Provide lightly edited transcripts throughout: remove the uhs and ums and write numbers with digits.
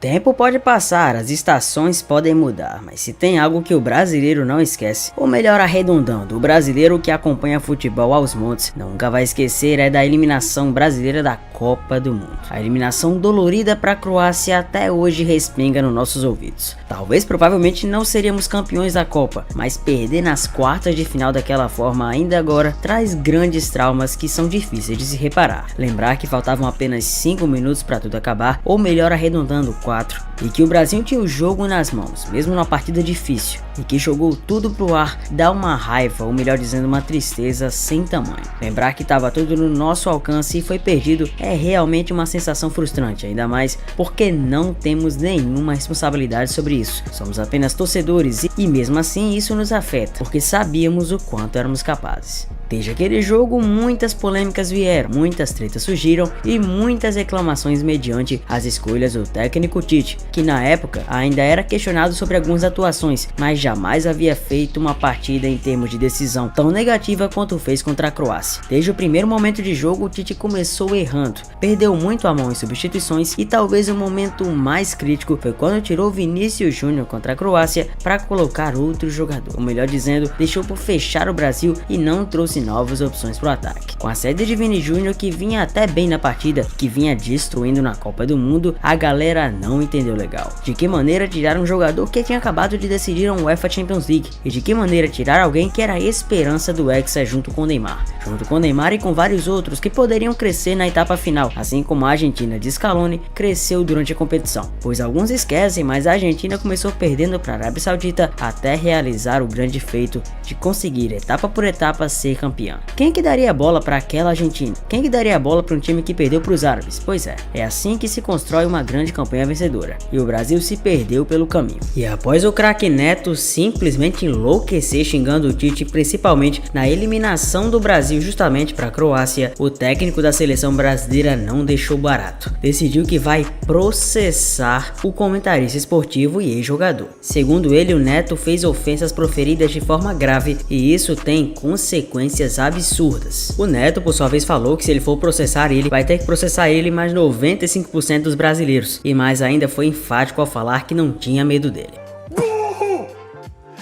tempo pode passar, as estações podem mudar, mas se tem algo que o brasileiro não esquece, ou melhor arredondando, o brasileiro que acompanha futebol aos montes nunca vai esquecer é da eliminação brasileira da Copa do Mundo. A eliminação dolorida para a Croácia até hoje respinga nos nossos ouvidos. Talvez provavelmente não seríamos campeões da Copa, mas perder nas quartas de final daquela forma ainda agora traz grandes traumas que são difíceis de se reparar. Lembrar que faltavam apenas 5 minutos para tudo acabar, ou melhor arredondando 4, e que o Brasil tinha o jogo nas mãos, mesmo numa partida difícil, e que jogou tudo pro ar, dá uma raiva, ou melhor dizendo uma tristeza sem tamanho. Lembrar que estava tudo no nosso alcance e foi perdido é realmente uma sensação frustrante, ainda mais porque não temos nenhuma responsabilidade sobre isso, somos apenas torcedores e mesmo assim isso nos afeta, porque sabíamos o quanto éramos capazes. Desde aquele jogo, muitas polêmicas vieram, muitas tretas surgiram e muitas reclamações mediante as escolhas do técnico Tite, que na época ainda era questionado sobre algumas atuações, mas jamais havia feito uma partida em termos de decisão tão negativa quanto fez contra a Croácia. Desde o primeiro momento de jogo, o Tite começou errando, perdeu muito a mão em substituições e talvez o momento mais crítico foi quando tirou Vinícius Júnior contra a Croácia para colocar outro jogador, ou melhor dizendo, deixou por fechar o Brasil e não trouxe novas opções para o ataque. Com a saída de Vini Júnior, que vinha até bem na partida, que vinha destruindo na Copa do Mundo, a galera não entendeu legal. De que maneira tirar um jogador que tinha acabado de decidir a UEFA Champions League? E de que maneira tirar alguém que era a esperança do Hexa junto com o Neymar? Junto com o Neymar e com vários outros que poderiam crescer na etapa final, assim como a Argentina de Scaloni cresceu durante a competição. Pois alguns esquecem, mas a Argentina começou perdendo para a Arábia Saudita até realizar o grande feito de conseguir etapa por etapa ser campeã. Quem que daria a bola para aquela Argentina? Quem que daria a bola para um time que perdeu para os árabes? Pois é assim que se constrói uma grande campanha vencedora. E o Brasil se perdeu pelo caminho. E após o craque Neto simplesmente enlouquecer xingando o Tite, principalmente na eliminação do Brasil justamente para a Croácia, o técnico da seleção brasileira não deixou barato. Decidiu que vai processar o comentarista esportivo e ex-jogador. Segundo ele, o Neto fez ofensas proferidas de forma grave e isso tem consequências absurdas. O Neto, por sua vez, falou que se ele for processar ele, vai ter que processar ele mais 95% dos brasileiros. E mais ainda foi enfático ao falar que não tinha medo dele. Burro!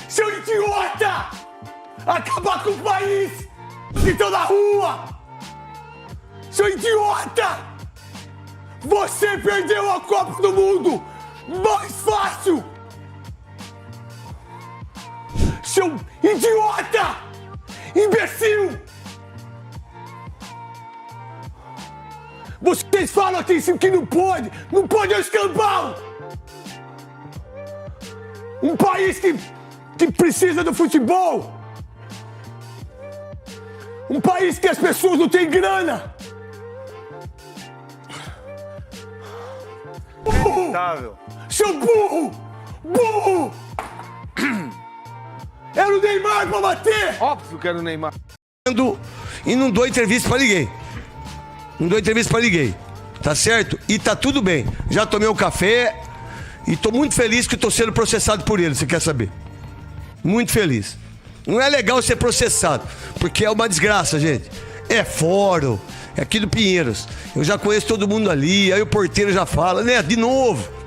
Seu idiota! Acabar com o país! Então na rua! Seu idiota! Você perdeu a Copa do Mundo! Mais fácil! Seu idiota! Imbecil! Vocês falam aqui que não pode é o escambau! Um país que precisa do futebol! Um país que as pessoas não têm grana! Burro! Seu burro! Burro! Era o Neymar pra bater! Óbvio que era o Neymar. E não dou entrevista pra ninguém. Não dou entrevista pra ninguém. Tá certo? E tá tudo bem. Já tomei um café e tô muito feliz que tô sendo processado por ele, você quer saber? Muito feliz. Não é legal ser processado, porque é uma desgraça, gente. É fórum, é aqui do Pinheiros. Eu já conheço todo mundo ali, aí o porteiro já fala, né, de novo.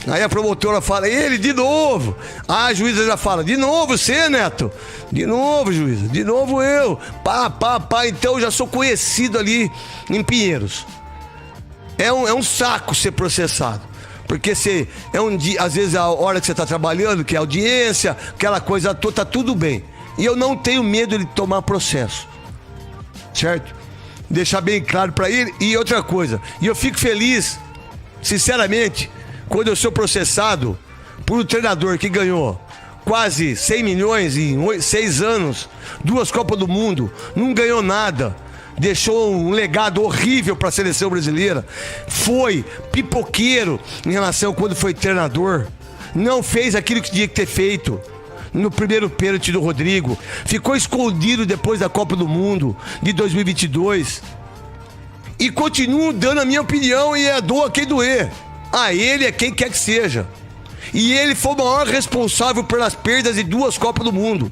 Aí a promotora fala, ele, de novo. A juíza já fala, de novo você, Neto. De novo, juíza, de novo eu. Pá. Então eu já sou conhecido ali em Pinheiros. É um saco ser processado. Porque você, às vezes a hora que você tá trabalhando, que é audiência, aquela coisa toda, tá tudo bem. E eu não tenho medo de tomar processo. Certo? Deixar bem claro pra ele. E outra coisa, e eu fico feliz, sinceramente, quando eu sou processado por um treinador que ganhou quase 100 milhões em 6 anos, 2 Copas do Mundo, não ganhou nada, deixou um legado horrível para a seleção brasileira, foi pipoqueiro em relação a quando foi treinador, não fez aquilo que tinha que ter feito no primeiro pênalti do Rodrigo, ficou escondido depois da Copa do Mundo de 2022 e continuo dando a minha opinião e doa quem doer. A ele é quem quer que seja. E ele foi o maior responsável pelas perdas de 2 Copas do Mundo.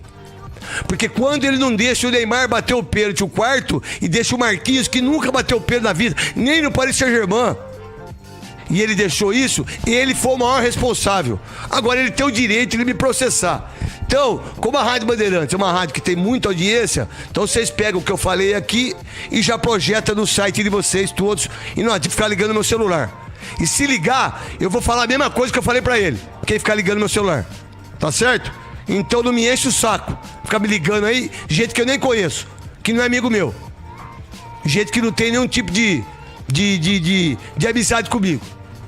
Porque quando ele não deixa o Neymar bater o pênalti, o quarto, e deixa o Marquinhos, que nunca bateu o pênalti na vida, nem no Paris Saint-Germain, e ele deixou isso, ele foi o maior responsável. Agora ele tem o direito de me processar. Então, como a Rádio Bandeirantes é uma rádio que tem muita audiência, então vocês pegam o que eu falei aqui e já projetam no site de vocês todos, e não adianta ficar ligando meu celular. E se ligar, eu vou falar a mesma coisa que eu falei pra ele, quem ficar ligando meu celular, tá certo? Então não me enche o saco, ficar me ligando aí, gente que eu nem conheço, que não é amigo meu, gente que não tem nenhum tipo de amizade comigo.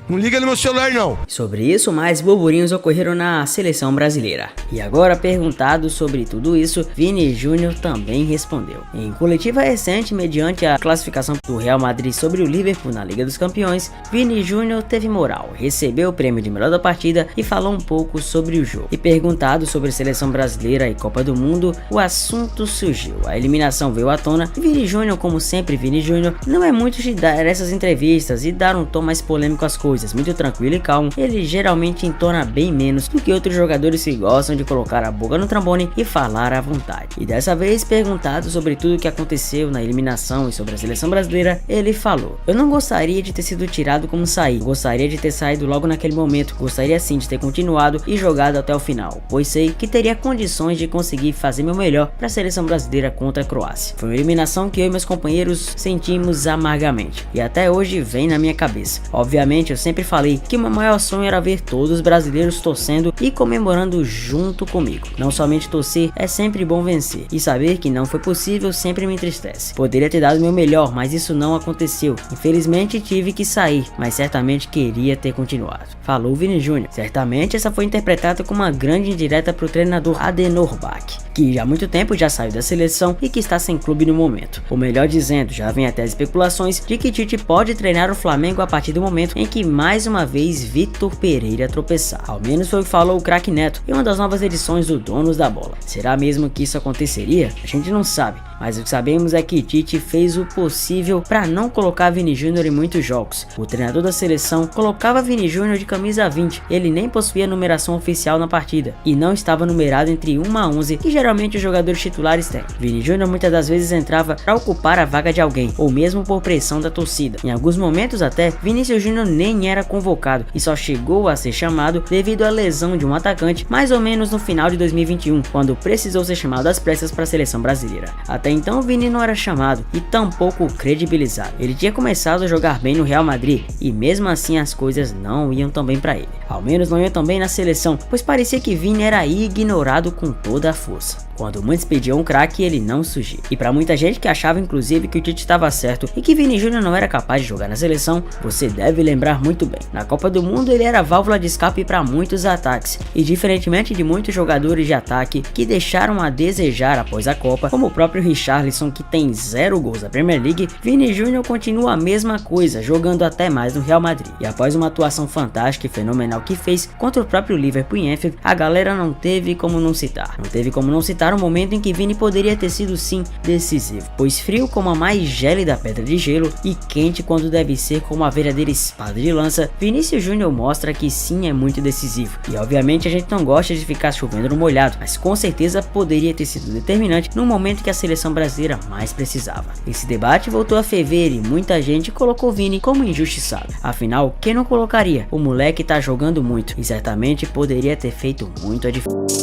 Não liga no meu celular, não. Sobre isso, mais burburinhos ocorreram na seleção brasileira. E agora, perguntado sobre tudo isso, Vini Júnior também respondeu. Em coletiva recente, mediante a classificação do Real Madrid sobre o Liverpool na Liga dos Campeões, Vini Júnior teve moral, recebeu o prêmio de melhor da partida e falou um pouco sobre o jogo. E perguntado sobre a seleção brasileira e Copa do Mundo, o assunto surgiu. A eliminação veio à tona e Vini Júnior, como sempre Vini Júnior, não é muito de dar essas entrevistas e dar um tom mais polêmico às coisas. Muito tranquilo e calmo, ele geralmente entona bem menos do que outros jogadores que gostam de colocar a boca no trombone e falar à vontade. E dessa vez, perguntado sobre tudo o que aconteceu na eliminação e sobre a seleção brasileira, ele falou: eu não gostaria de ter sido tirado como saí, gostaria de ter saído logo naquele momento, gostaria sim de ter continuado e jogado até o final, pois sei que teria condições de conseguir fazer meu melhor para a seleção brasileira contra a Croácia. Foi uma eliminação que eu e meus companheiros sentimos amargamente e até hoje vem na minha cabeça. Obviamente eu sempre falei que o meu maior sonho era ver todos os brasileiros torcendo e comemorando junto comigo. Não somente torcer, é sempre bom vencer, e saber que não foi possível sempre me entristece. Poderia ter dado o meu melhor, mas isso não aconteceu. Infelizmente tive que sair, mas certamente queria ter continuado. Falou Vini Júnior. Certamente essa foi interpretada como uma grande indireta para o treinador Adenor Bach, que há muito tempo já saiu da seleção e que está sem clube no momento. Ou melhor dizendo, já vem até as especulações de que Tite pode treinar o Flamengo a partir do momento em que mais uma vez Vitor Pereira tropeçar. Ao menos foi o que falou o craque Neto em uma das novas edições do Donos da Bola. Será mesmo que isso aconteceria? A gente não sabe, mas o que sabemos é que Tite fez o possível para não colocar Vini Júnior em muitos jogos. O treinador da seleção colocava Vini Júnior de camisa 20, ele nem possuía numeração oficial na partida e não estava numerado entre 1 a 11 que geralmente os jogadores titulares têm. Vini Júnior muitas das vezes entrava para ocupar a vaga de alguém, ou mesmo por pressão da torcida. Em alguns momentos até, Vinícius Júnior nem era convocado e só chegou a ser chamado devido à lesão de um atacante mais ou menos no final de 2021, quando precisou ser chamado às pressas para a seleção brasileira. Até então Vini não era chamado e tampouco credibilizado. Ele tinha começado a jogar bem no Real Madrid e mesmo assim as coisas não iam tão bem para ele. Ao menos não iam tão bem na seleção, pois parecia que Vini era ignorado com toda a força. Quando muitos pediam um craque, ele não surgia. E para muita gente que achava inclusive que o Tite estava certo e que Vini Júnior não era capaz de jogar na seleção, você deve lembrar muito bem. Na Copa do Mundo ele era válvula de escape para muitos ataques, e diferentemente de muitos jogadores de ataque que deixaram a desejar após a Copa, como o próprio Richarlison, que tem 0 gols na Premier League, Vini Júnior continua a mesma coisa, jogando até mais no Real Madrid. E após uma atuação fantástica e fenomenal que fez contra o próprio Liverpool em Anfield, a galera não teve como não citar. Não teve como não citar um momento em que Vini poderia ter sido sim decisivo, pois frio como a mais gélida pedra de gelo e quente quando deve ser como a verdadeira espada de lança, Vinícius Júnior mostra que sim é muito decisivo. E obviamente a gente não gosta de ficar chovendo no molhado, mas com certeza poderia ter sido determinante no momento que a seleção brasileira mais precisava. Esse debate voltou a ferver e muita gente colocou Vini como injustiçado. Afinal, quem não colocaria? O moleque tá jogando muito e certamente poderia ter feito muito a diferença.